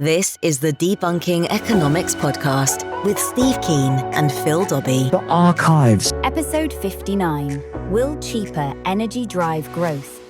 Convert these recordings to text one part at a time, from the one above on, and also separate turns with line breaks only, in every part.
This is the Debunking Economics Podcast with Steve Keen and Phil Dobbie.
The Archives.
Episode 59. Will cheaper energy drive growth?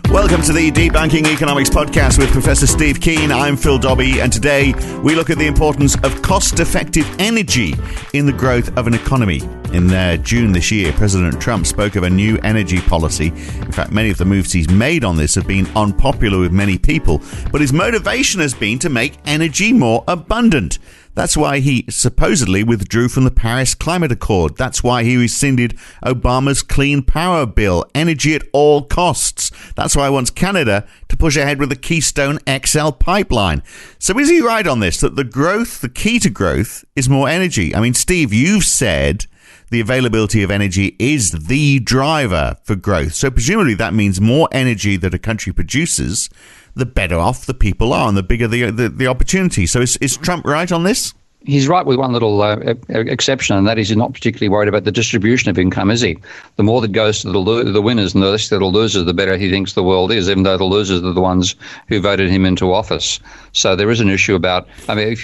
Welcome to the Debunking Economics Podcast with Professor Steve Keen. I'm Phil Dobbie, and today we look at the importance of cost-effective energy in the growth of an economy. In June this year, President Trump spoke of a new energy policy. In fact, many of the moves he's made on this have been unpopular with many people, but his motivation has been to make energy more abundant. That's why he supposedly withdrew from the Paris Climate Accord. That's why he rescinded Obama's Clean Power Bill, energy at all costs. That's why he wants Canada to push ahead with the Keystone XL pipeline. So is he right on this, that the key to growth is more energy? I mean, Steve, you've said the availability of energy is the driver for growth. So presumably that means more energy that a country produces, the better off the people are and the bigger the opportunity. So is Trump right on this?
He's right with one little exception, and that is he's not particularly worried about the distribution of income, is he? The more that goes to the winners and the less to the losers, the better he thinks the world is, even though the losers are the ones who voted him into office. So there is an issue about, I mean,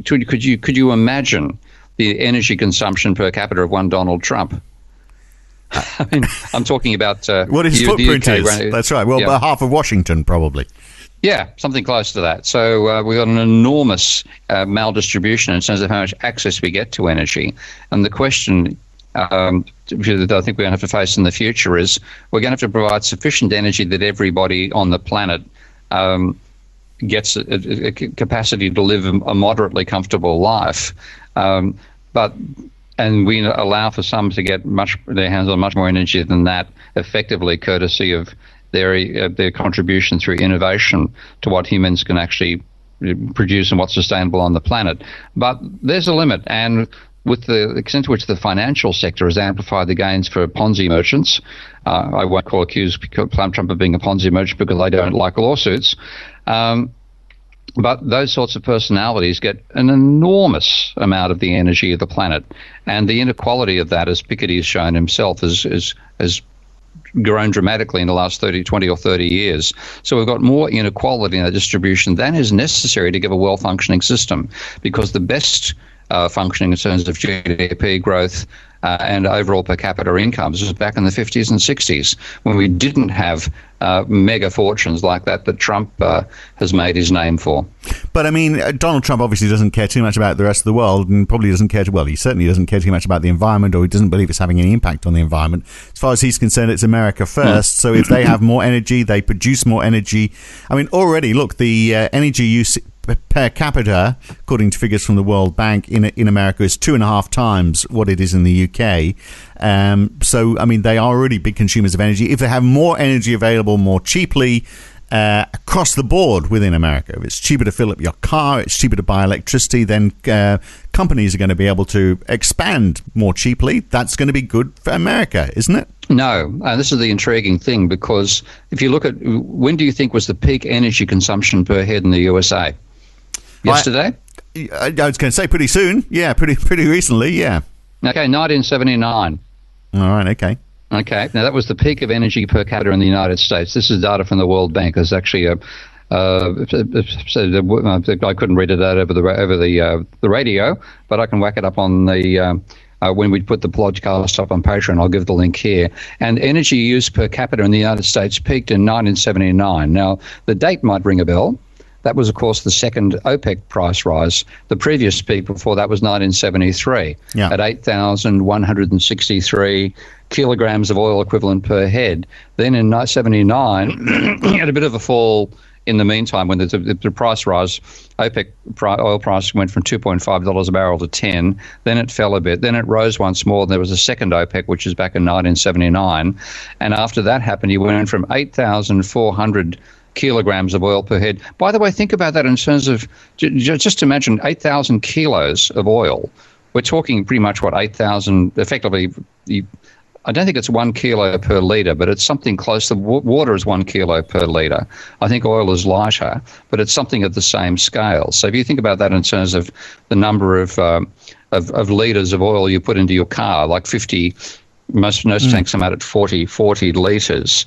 could you imagine the energy consumption per capita of one Donald Trump? I mean, I'm talking about
what his footprint is. That's right. Well, about half of Washington, probably.
Yeah, something close to that. So we've got an enormous maldistribution in terms of how much access we get to energy. And the question that I think we're going to have to face in the future is we're going to have to provide sufficient energy that everybody on the planet gets a capacity to live a moderately comfortable life. And we allow for some to get their hands on much more energy than that, effectively courtesy of their contribution through innovation to what humans can actually produce and what's sustainable on the planet. But there's a limit, and with the extent to which the financial sector has amplified the gains for Ponzi merchants, I won't accuse Trump of being a Ponzi merchant because I don't like lawsuits. But those sorts of personalities get an enormous amount of the energy of the planet. And the inequality of that, as Piketty has shown himself, has grown dramatically in the last 20 or 30 years. So we've got more inequality in the distribution than is necessary to give a well-functioning system, because the best functioning in terms of GDP growth and overall per capita incomes was back in the 50s and 60s, when we didn't have mega fortunes like that Trump has made his name for.
But I mean, Donald Trump obviously doesn't care too much about the rest of the world, and probably doesn't care he certainly doesn't care too much about the environment, or he doesn't believe it's having any impact on the environment. As far as he's concerned, it's America first. So if they have more energy, they produce more energy. I mean, already, look, the energy use per capita, according to figures from the World Bank, in America is 2.5 times what it is in the UK. So, I mean, they are already big consumers of energy. If they have more energy available more cheaply across the board within America, if it's cheaper to fill up your car, it's cheaper to buy electricity, then companies are going to be able to expand more cheaply. That's going to be good for America, isn't it?
No, this is the intriguing thing, because if you look at, when do you think was the peak energy consumption per head in the USA? Yesterday?
I was going to say pretty soon. Yeah, pretty recently, yeah.
Okay, 1979.
All right, okay.
Okay, now that was the peak of energy per capita in the United States. This is data from the World Bank. There's actually I couldn't read it out over the radio, but I can whack it up on the when we put the podcast up on Patreon. I'll give the link here. And energy use per capita in the United States peaked in 1979. Now, the date might ring a bell. That was, of course, the second OPEC price rise. The previous peak before that was 1973 at 8,163 kilograms of oil equivalent per head. Then in 1979, you had a bit of a fall in the meantime when the price rise. OPEC oil price went from $2.5 a barrel to $10. Then it fell a bit. Then it rose once more. There was a second OPEC, which is back in 1979. And after that happened, you went from 8,400 kilograms of oil per head. By the way, think about that in terms of, just imagine 8,000 kilos of oil. We're talking pretty much, 8,000, effectively, I don't think it's 1 kilo per litre, but it's something close. The water is 1 kilo per litre. I think oil is lighter, but it's something at the same scale. So if you think about that in terms of the number of litres of oil you put into your car, like 50, most tanks come out at 40 litres.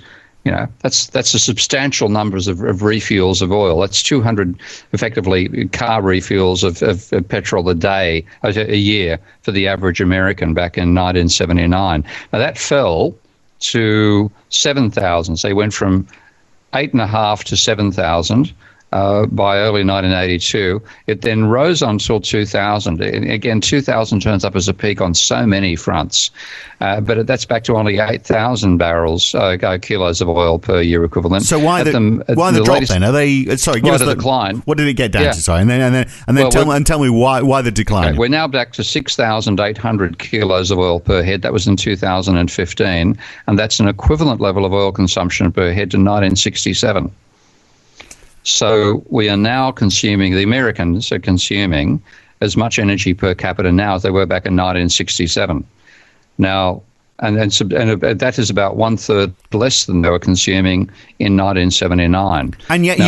that's a substantial numbers of refuels of oil. That's 200 effectively car refuels of petrol a year for the average American back in 1979. Now that fell to 7,000. So they went from 8.5 to 7,000 by early 1982. It then rose until 2000. And again, 2000 turns up as a peak on so many fronts, but that's back to only 8,000 kilos of oil per year equivalent.
So why the drop then? Are they sorry? Give us the decline. What did it get down to? Sorry, and then tell me why the decline.
Okay, we're now back to 6,800 kilos of oil per head. That was in 2015, and that's an equivalent level of oil consumption per head to 1967. So we are now the Americans are consuming as much energy per capita now as they were back in 1967. Now, and that is about 1/3 less than they were consuming in 1979.
And yet,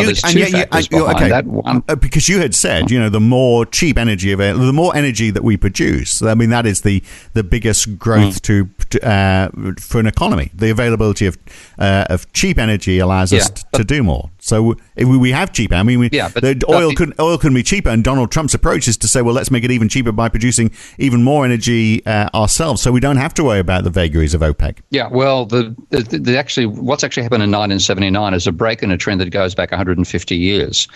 because you had said, the more cheap energy available, the more energy that we produce. I mean, that is the biggest growth for an economy. The availability of cheap energy allows us to do more. So we have cheaper. I mean, oil couldn't be cheaper. And Donald Trump's approach is to say, well, let's make it even cheaper by producing even more energy ourselves, so we don't have to worry about the vagaries of OPEC. Yeah, well,
what's actually happened in 1979 is a break in a trend that goes back 150 years.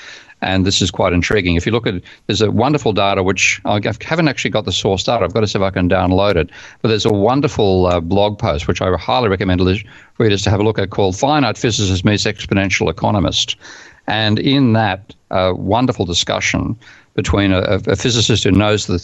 And this is quite intriguing. If you look at there's a wonderful data, which I haven't actually got the source data. I've got to see if I can download it. But there's a wonderful blog post, which I highly recommend readers to have a look at, called Finite Physicist Meets Exponential Economist. And in that wonderful discussion between a physicist who knows the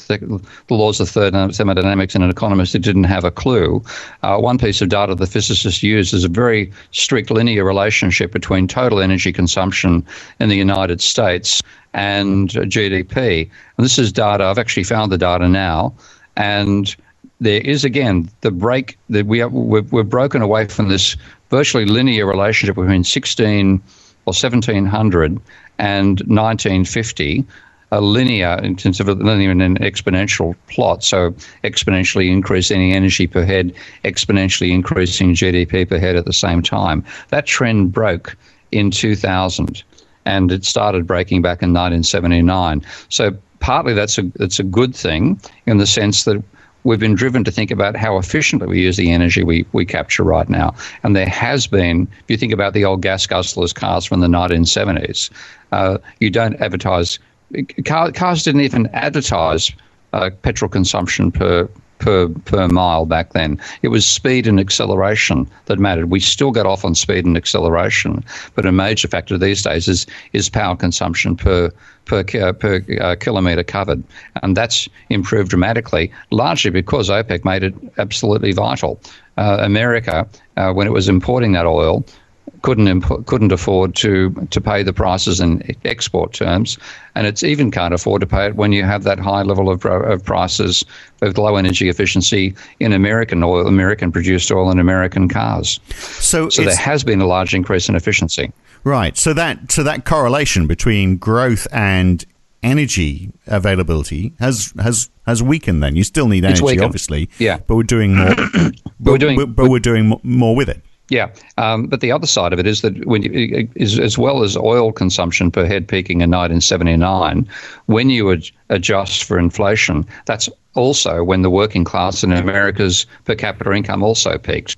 laws of thermodynamics and an economist who didn't have a clue, one piece of data the physicist used is a very strict linear relationship between total energy consumption in the United States and GDP. And this is data, I've actually found the data now, and there is, again, the break that we're broken away from this virtually linear relationship between 1700 and 1950, a linear in terms of a linear and an exponential plot. So exponentially increasing energy per head, exponentially increasing GDP per head at the same time. That trend broke in 2000, and it started breaking back in 1979. So partly that's a good thing in the sense that we've been driven to think about how efficiently we use the energy we capture right now. And there has been, if you think about the old gas guzzlers cars from the 1970s, you don't advertise. Cars didn't even advertise petrol consumption per mile back then. It was speed and acceleration that mattered. We still got off on speed and acceleration, but a major factor these days is power consumption per kilometre covered, and that's improved dramatically, largely because OPEC made it absolutely vital. America, when it was importing that oil, couldn't afford to pay the prices in export terms, and it's even can't afford to pay it when you have that high level of prices of low energy efficiency in American produced oil in American cars. So there has been a large increase in efficiency.
Right. So that correlation between growth and energy availability has weakened. Then you still need energy, obviously.
Yeah.
But we're doing more. we're doing more with it.
Yeah, but the other side of it is that as well as oil consumption per head peaking in 1979, when you adjust for inflation, that's also when the working class in America's per capita income also peaked.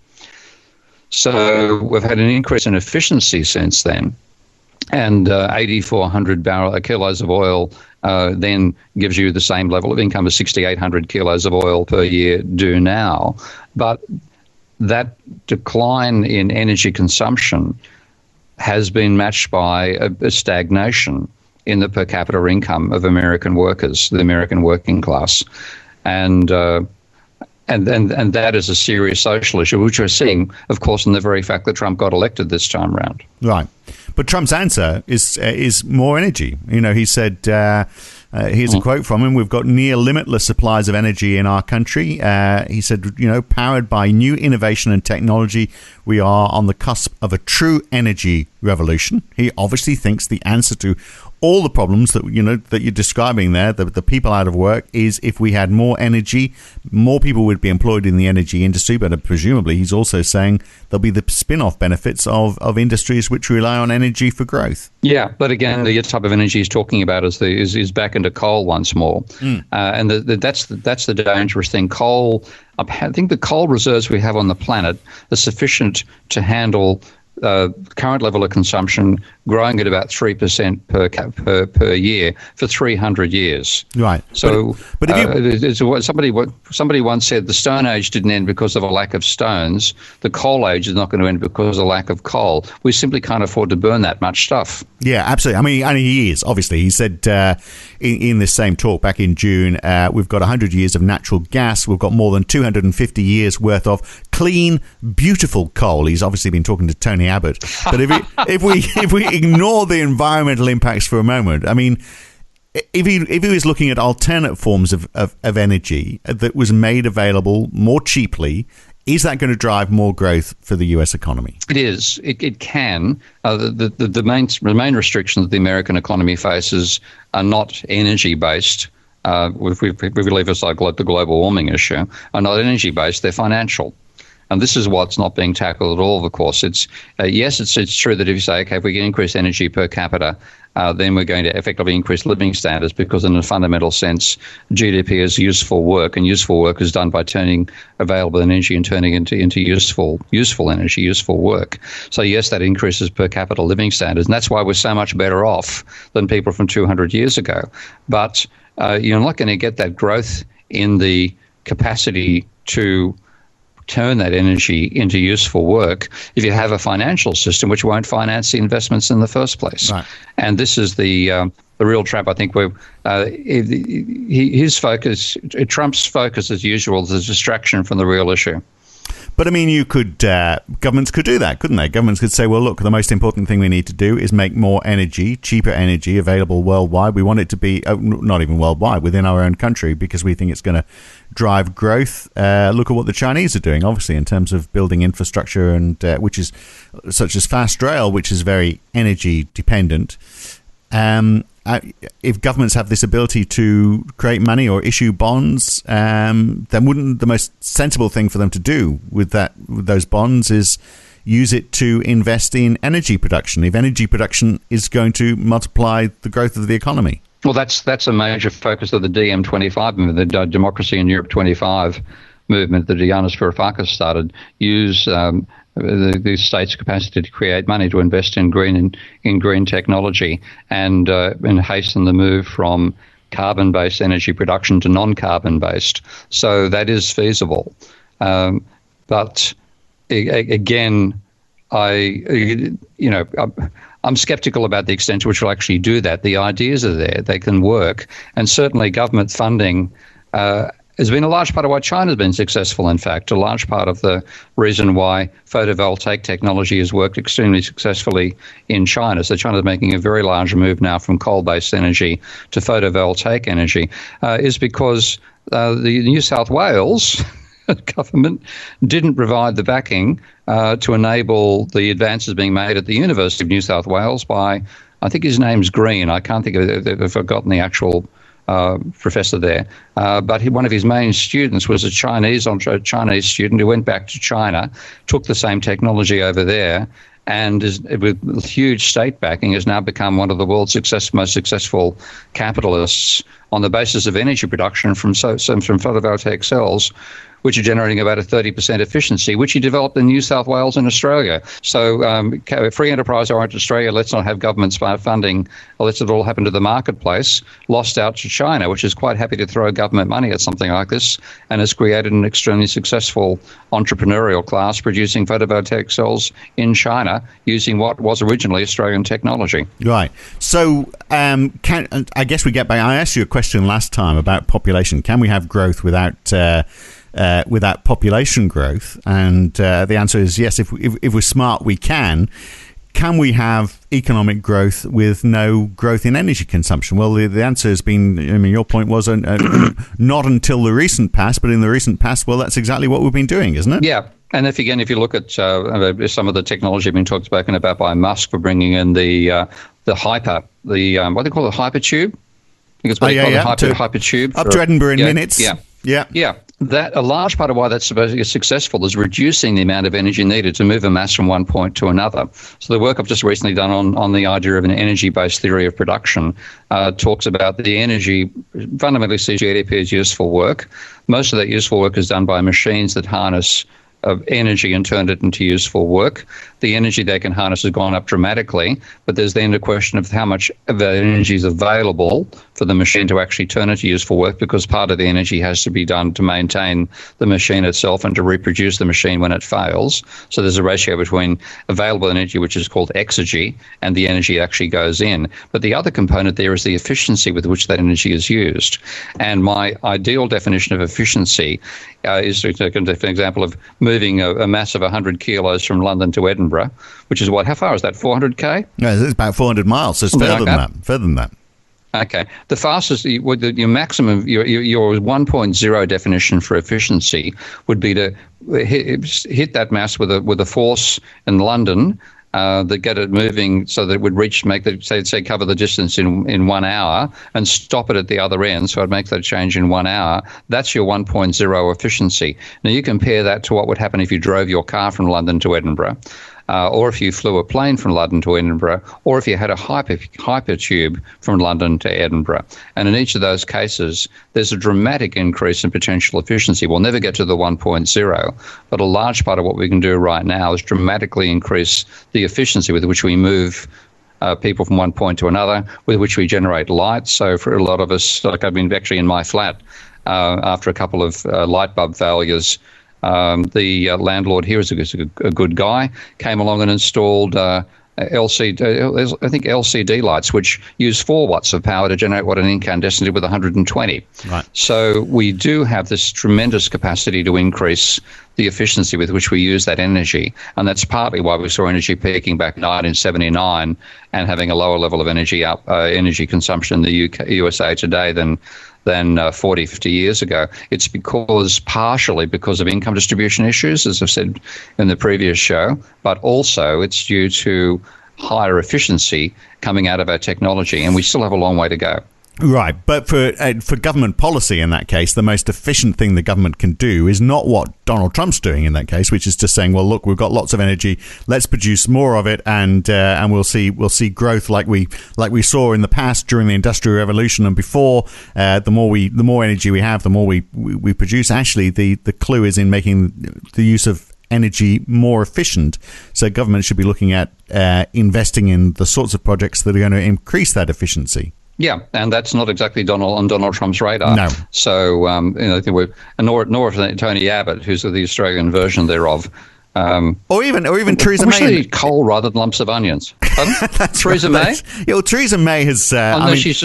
So we've had an increase in efficiency since then, and 8,400 kilos of oil then gives you the same level of income as 6,800 kilos of oil per year do now. But that decline in energy consumption has been matched by a stagnation in the per capita income of American workers, the American working class, and that is a serious social issue, which we're seeing, of course, in the very fact that Trump got elected this time around.
Right. But Trump's answer is more energy. He said, here's a quote from him: "We've got near limitless supplies of energy in our country." He said, powered by new innovation and technology, we are on the cusp of a true energy revolution. He obviously thinks the answer to all the problems that that you're describing there, the people out of work, is if we had more energy, more people would be employed in the energy industry. But presumably, he's also saying there'll be the spin-off benefits of industries which rely on energy for growth.
Yeah, but again, the type of energy he's talking about is back into coal once more, and that's the dangerous thing. Coal, I think the coal reserves we have on the planet are sufficient to handle current level of consumption growing at about 3% per year for 300 years.
Right.
So,
but
somebody once said the Stone Age didn't end because of a lack of stones. The Coal Age is not going to end because of a lack of coal. We simply can't afford to burn that much stuff.
Yeah, absolutely. I mean, and he is, obviously. He said in this same talk back in June, we've got 100 years of natural gas. We've got more than 250 years worth of clean, beautiful coal. He's obviously been talking to Tony Abbott. But if we ignore the environmental impacts for a moment, I mean, if he was looking at alternate forms of energy that was made available more cheaply, is that going to drive more growth for the U.S. economy?
It is. It can. The main restrictions the American economy faces are not energy-based. If we believe it's like the global warming issue, are not energy-based. They're financial. And this is what's not being tackled at all, of course. It's true that if you say, okay, if we can increase energy per capita, then we're going to effectively increase living standards, because in a fundamental sense, GDP is useful work, and useful work is done by turning available energy and turning into useful energy, useful work. So yes, that increases per capita living standards, and that's why we're so much better off than people from 200 years ago. But you're not going to get that growth in the capacity to turn that energy into useful work if you have a financial system which won't finance the investments in the first place.
Right.
And this is the real trap, I think, where his focus, Trump's focus as usual, is a distraction from the real issue.
But I mean, governments could do that, couldn't they? Governments could say, well, look, the most important thing we need to do is make more energy, cheaper energy available worldwide. We want it to be, not even worldwide, within our own country, because we think it's going to drive growth. Look at what the Chinese are doing, obviously, in terms of building infrastructure, and which is such as fast rail, which is very energy dependent. If governments have this ability to create money or issue bonds, then wouldn't the most sensible thing for them to do with those bonds is use it to invest in energy production, if energy production is going to multiply the growth of the economy?
Well, that's a major focus of the DiEM25 movement, the Democracy in Europe 25 movement that Yanis Varoufakis started. Use the state's capacity to create money to invest in green technology and hasten the move from carbon-based energy production to non-carbon based. So that is feasible. But again, I'm skeptical about the extent to which we'll actually do that. The ideas are there; they can work, and certainly government funding has been a large part of why China's been successful. In fact, a large part of the reason why photovoltaic technology has worked extremely successfully in China. So China's making a very large move now from coal-based energy to photovoltaic energy, is because the New South Wales government didn't provide the backing to enable the advances being made at the University of New South Wales by, I think his name's Green. I can't think of it. I've forgotten the actual professor there, but one of his main students was a Chinese student who went back to China, took the same technology over there, and with huge state backing has now become one of the world's most successful capitalists on the basis of energy production from photovoltaic cells, which are generating about a 30% efficiency, which he developed in New South Wales and Australia. So free enterprise-oriented Australia, let's not have government funding, or let's it all happen to the marketplace, lost out to China, which is quite happy to throw government money at something like this, and has created an extremely successful entrepreneurial class producing photovoltaic cells in China using what was originally Australian technology.
Right. So I guess we get back, I asked you a question last time about population. Can we have growth without population growth? And the answer is yes. If we're smart, we can. can we have economic growth with no growth in energy consumption? Well, the answer has been, I mean, your point was not until the recent past, but in the recent past, well, that's exactly what we've been doing, isn't it?
Yeah. And if you look at some of the technology being spoken about by Musk for bringing in the hyper, what do they call it, hypertube? I think it's what they call it, hypertube.
Up to Edinburgh in minutes.
Yeah. That a large part of why that's supposed to be successful is reducing the amount of energy needed to move a mass from one point to another. So the work I've just recently done on the idea of an energy-based theory of production talks about the energy, fundamentally sees GDP as useful work. Most of that useful work is done by machines that harness of energy and turned it into useful work. The energy they can harness has gone up dramatically, but there's then the question of how much of that energy is available for the machine to actually turn into useful work, because part of the energy has to be done to maintain the machine itself and to reproduce the machine when it fails. So there's a ratio between available energy, which is called exergy, and the energy that actually goes in. But the other component there is the efficiency with which that energy is used. And my ideal definition of efficiency is, to give an example of moving a mass of 100 kilos from London to Edinburgh, which is what? How far is that? 400k?
No, it's about 400 miles. So it's further than that.
Okay. The fastest, your maximum, your 1.0 definition for efficiency would be to hit that mass with a force in London that get it moving so that it would cover the distance in 1 hour, and stop it at the other end, so it'd make that change in 1 hour. That's your 1.0 efficiency. Now you compare that to what would happen if you drove your car from London to Edinburgh, or if you flew a plane from London to Edinburgh, or if you had a hypertube from London to Edinburgh. And in each of those cases, there's a dramatic increase in potential efficiency. We'll never get to the 1.0, but a large part of what we can do right now is dramatically increase the efficiency with which we move people from one point to another, with which we generate light. So for a lot of us, like I've been actually in my flat, after a couple of light bulb failures, the landlord here is a good guy, came along and installed LCD lights, which use 4 watts of power to generate what an incandescent did with 120. Right. So we do have this tremendous capacity to increase the efficiency with which we use that energy, and that's partly why we saw energy peaking back in 1979 and having a lower level of energy consumption in the USA today than 40, 50 years ago. It's partially because of income distribution issues, as I've said in the previous show, but also it's due to higher efficiency coming out of our technology, and we still have a long way to go.
Right, but for government policy in that case, the most efficient thing the government can do is not what Donald Trump's doing in that case, which is just saying, well, look, we've got lots of energy, let's produce more of it, and we'll see growth like we saw in the past during the Industrial Revolution and before. The more energy we have, the more we produce. Actually, the clue is in making the use of energy more efficient. So government should be looking at investing in the sorts of projects that are going to increase that efficiency.
Yeah, and that's not exactly on Donald Trump's radar. No. So, nor Tony Abbott, who's the Australian version thereof.
Or even Theresa May.
We should eat coal rather than lumps of onions.
That's
Theresa May?
Yeah, well, Theresa May has.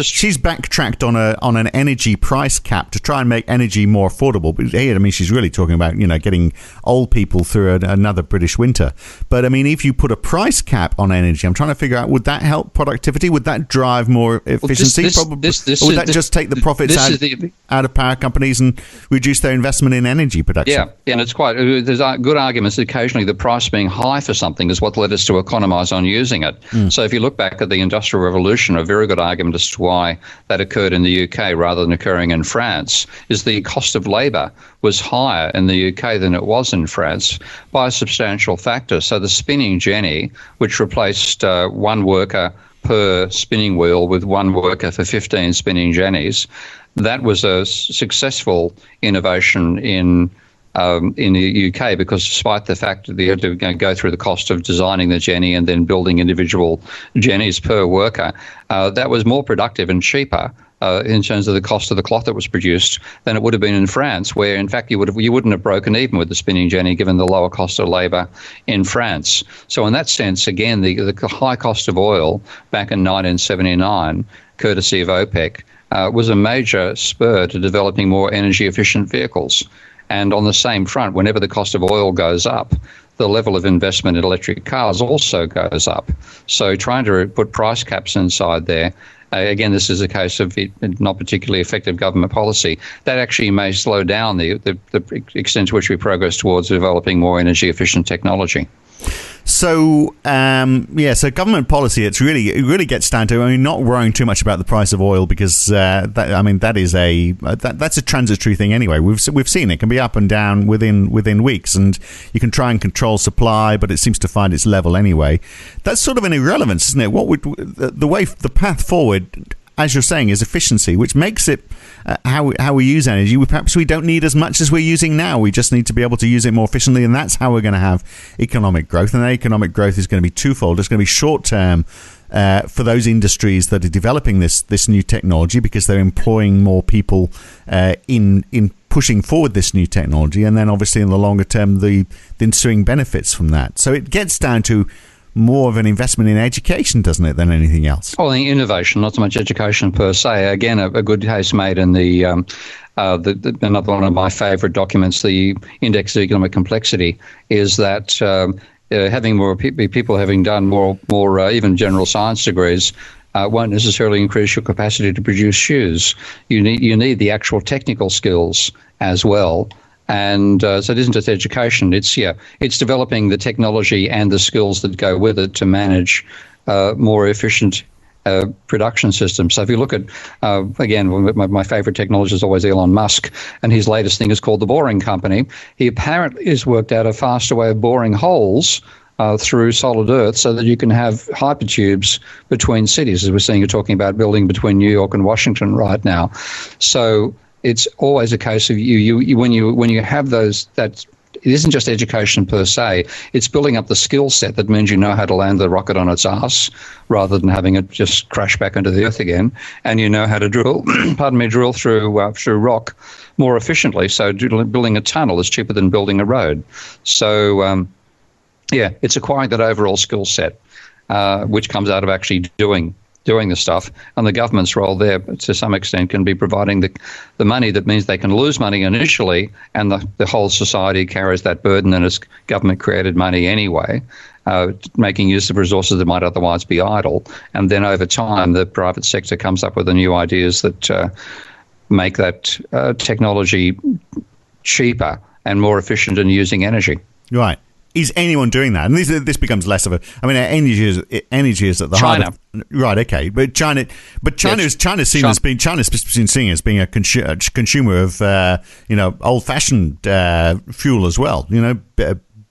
She's backtracked on an energy price cap to try and make energy more affordable. But here, she's really talking about getting old people through another British winter. But if you put a price cap on energy, I'm trying to figure out, would that help productivity? Would that drive more efficiency? Probably. Or would that just take the profits out of power companies and reduce their investment in energy production?
Yeah, and it's there's good arguments that occasionally the price being high for something is what led us to economise on using it. So if you look back at the Industrial Revolution, a very good argument as to why that occurred in the UK rather than occurring in France is the cost of labour was higher in the UK than it was in France by a substantial factor. So the spinning jenny, which replaced one worker per spinning wheel with one worker for 15 spinning jennies, that was a successful innovation in the UK, because despite the fact that they had to go through the cost of designing the jenny and then building individual jennies per worker, that was more productive and cheaper in terms of the cost of the cloth that was produced than it would have been in France, where in fact you wouldn't have broken even with the spinning jenny given the lower cost of labour in France. So in that sense, again, the high cost of oil back in 1979, courtesy of OPEC, was a major spur to developing more energy efficient vehicles. And on the same front, whenever the cost of oil goes up, the level of investment in electric cars also goes up. So trying to put price caps inside there, again, this is a case of not particularly effective government policy. That actually may slow down the extent to which we progress towards developing more energy efficient technology.
So, so government policy, it really gets down to, not worrying too much about the price of oil, because that's a transitory thing anyway. We've seen it can be up and down within weeks, and you can try and control supply, but it seems to find its level anyway. That's sort of an irrelevance, isn't it? The path forward, as you're saying, is efficiency, which makes it how we use energy. Perhaps we don't need as much as we're using now. We just need to be able to use it more efficiently, and that's how we're going to have economic growth. And that economic growth is going to be twofold. It's going to be short term for those industries that are developing this new technology, because they're employing more people in pushing forward this new technology, and then obviously in the longer term the ensuing benefits from that. So it gets down to more of an investment in education, doesn't it, than anything else?
Well, the innovation, not so much education per se. Again, a good case made in the another one of my favourite documents, the Index of Economic Complexity, is that having more people having done more even general science degrees won't necessarily increase your capacity to produce shoes. You need the actual technical skills as well. And so it isn't just education. It's developing the technology and the skills that go with it to manage more efficient production systems. So if you look at, again, my favorite technologist is always Elon Musk, and his latest thing is called the Boring Company. He apparently has worked out a faster way of boring holes through solid earth so that you can have hypertubes between cities, as we're seeing. You're talking about building between New York and Washington right now. So it's always a case of when you have those, that it isn't just education per se. It's building up the skill set that means you know how to land the rocket on its ass rather than having it just crash back into the earth again, and you know how to drill through rock more efficiently. So building a tunnel is cheaper than building a road. So it's acquiring that overall skill set, which comes out of actually doing the stuff, and the government's role there to some extent can be providing the money that means they can lose money initially, and the whole society carries that burden, and it's government created money anyway, making use of resources that might otherwise be idle. And then over time the private sector comes up with the new ideas that make that technology cheaper and more efficient in using energy.
Right. Is anyone doing that? And this becomes less of a. I mean, energy is at the heart of, right. Okay, but China's been seen as being a consumer of old-fashioned fuel as well.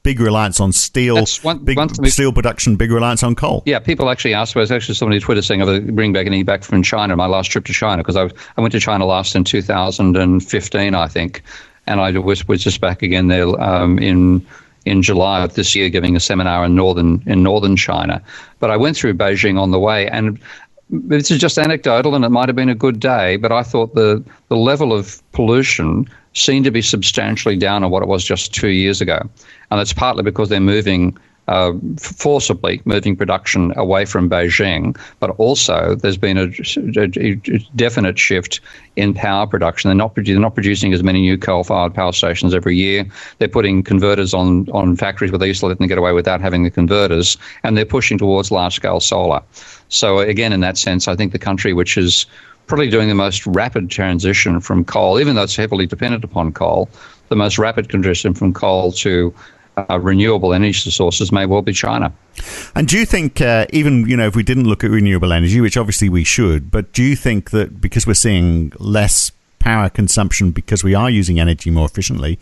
Big reliance on steel, steel production, big reliance on coal. Yeah, people actually asked. There's actually somebody on Twitter saying, "I bring back any back from China." My last trip to China, because I went to China last in 2015, I think, and I was just back again there in July of this year, giving a seminar in northern China. But I went through Beijing on the way, and this is just anecdotal, and it might have been a good day, but I thought the level of pollution seemed to be substantially down on what it was just 2 years ago. And that's partly because they're forcibly moving production away from Beijing, but also there's been a definite shift in power production. They're not producing as many new coal-fired power stations every year. They're putting converters on factories where they used to let them get away without having the converters, and they're pushing towards large-scale solar. So again, in that sense, I think the country which is probably doing the most rapid transition from coal, even though it's heavily dependent upon coal, the most rapid transition from coal to renewable energy sources may well be China. And do you think, even if we didn't look at renewable energy, which obviously we should, but do you think that because we're seeing less power consumption because we are using energy more efficiently,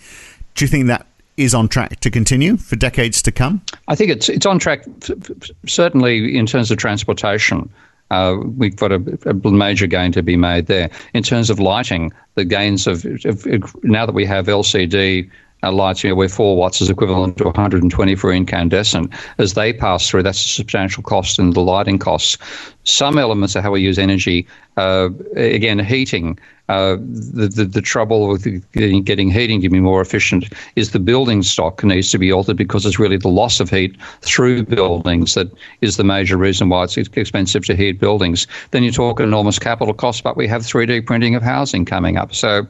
do you think that is on track to continue for decades to come? I think it's on track, certainly in terms of transportation. We've got a major gain to be made there. In terms of lighting, the gains of now that we have LCD lights, where 4 watts is equivalent to 120 for incandescent. As they pass through, that's a substantial cost in the lighting costs.
some elements of how we use energy, again, heating. The trouble with getting heating to be more efficient is the building stock needs to be altered, because it's really the loss of heat through buildings that is the major reason why it's expensive to heat buildings. Then you talk enormous capital costs, but we have 3D printing of housing coming up. So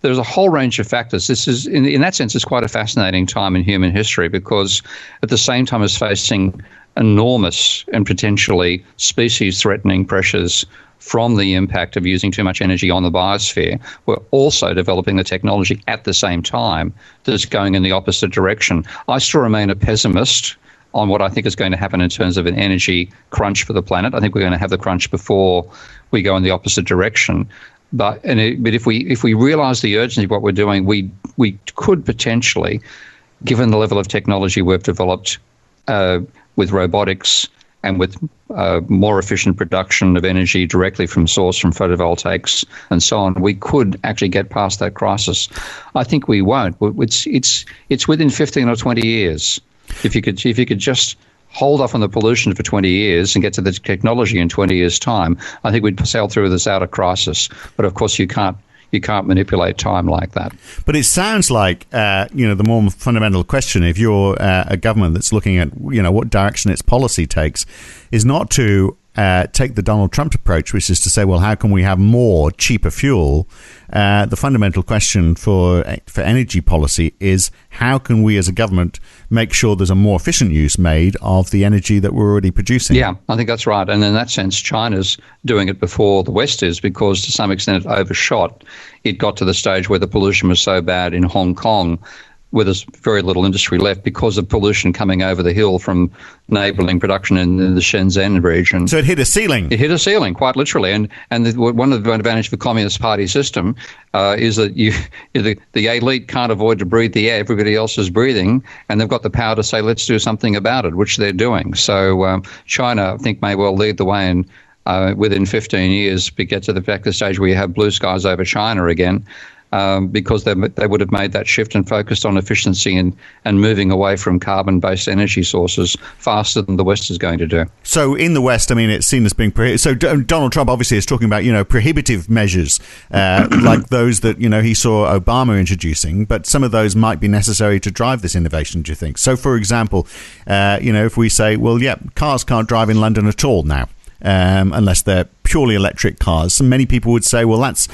there's a whole range of factors. This is, in that sense, it's quite a fascinating time in human history, because at the same time as facing enormous and potentially species-threatening pressures from the impact of using too much energy on the biosphere, we're also developing the technology at the same time that's going in the opposite direction. I still remain a pessimist on what I think is going to happen in terms of an energy crunch for the planet. I think we're going to have the crunch before we go in the opposite direction. But if we realise the urgency of what we're doing, we could potentially, given the level of technology we've developed with robotics and with more efficient production of energy directly from source, from photovoltaics and so on, we could actually get past that crisis. I think we won't. It's within 15 or 20 years. If you could just hold off on the pollution for 20 years and get to the technology in 20 years' time, I think we'd sail through this outer crisis. But of course, you can't manipulate time like that.
But it sounds like, the more fundamental question, if you're a government that's looking at, what direction its policy takes, is not to take the Donald Trump approach, which is to say, well, how can we have more cheaper fuel? The fundamental question for energy policy is, how can we as a government make sure there's a more efficient use made of the energy that we're already producing?
Yeah, I think that's right. And in that sense, China's doing it before the West is, because to some extent it overshot. It got to the stage where the pollution was so bad in Hong Kong, where there's very little industry left because of pollution coming over the hill from enabling production in the Shenzhen region.
So it hit a ceiling.
It hit a ceiling, quite literally. And one of the advantages of the Communist Party system is that the elite can't avoid to breathe the air everybody else is breathing, and they've got the power to say, let's do something about it, which they're doing. So China, I think, may well lead the way, and within 15 years, we get to the stage where you have blue skies over China again. Because they would have made that shift and focused on efficiency and moving away from carbon-based energy sources faster than the West is going to do.
So in the West, I mean, it's seen as being so Donald Trump obviously is talking about, prohibitive measures like those that, he saw Obama introducing, but some of those might be necessary to drive this innovation, do you think? So, for example, if we say, well, yeah, cars can't drive in London at all now, unless they're purely electric cars. And many people would say, well, that's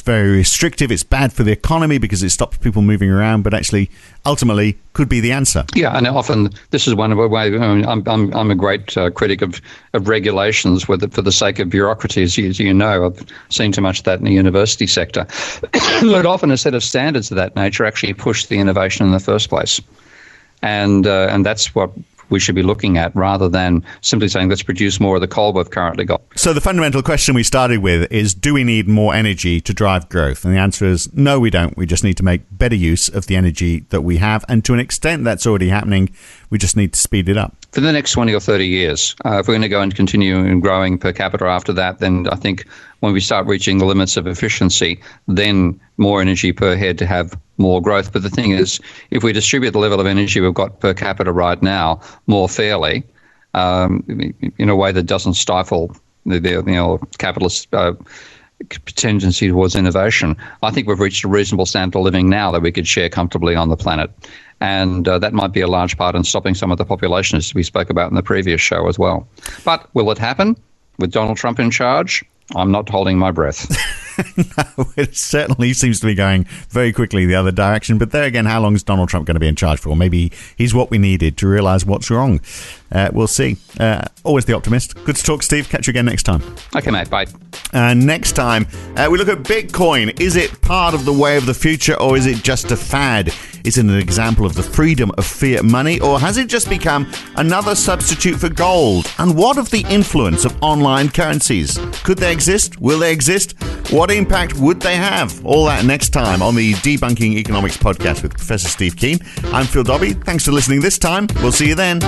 very restrictive. It's bad for the economy because it stops people moving around, but actually, ultimately, could be the answer.
Yeah, and often this is one of the ways. I'm a great critic of regulations, for the sake of bureaucracy, as you know. I've seen too much of that in the university sector. But often a set of standards of that nature actually push the innovation in the first place, and that's what we should be looking at, rather than simply saying let's produce more of the coal we've currently got.
So the fundamental question we started with is, do we need more energy to drive growth? And the answer is no, we don't. We just need to make better use of the energy that we have. And to an extent that's already happening. We just need to speed it up.
For the next 20 or 30 years, if we're going to go and continue and growing per capita after that, then I think when we start reaching the limits of efficiency, then more energy per head to have more growth. But the thing is, if we distribute the level of energy we've got per capita right now more fairly, in a way that doesn't stifle the capitalist tendency towards innovation, I think we've reached a reasonable standard of living now that we could share comfortably on the planet. And that might be a large part in stopping some of the population, as we spoke about in the previous show as well. But will it happen with Donald Trump in charge? I'm not holding my breath.
No, it certainly seems to be going very quickly the other direction. But there again, how long is Donald Trump going to be in charge for? Maybe he's what we needed to realise what's wrong. We'll see. Always the optimist. Good to talk, Steve. Catch you again next time.
Okay, mate. Bye.
Next time, we look at Bitcoin. Is it part of the way of the future, or is it just a fad? Is it an example of the freedom of fiat money, or has it just become another substitute for gold? And what of the influence of online currencies? Could they exist? Will they exist? What impact would they have? All that next time on the Debunking Economics podcast with Professor Steve Keen. I'm Phil Dobbie. Thanks for listening this time. We'll see you then.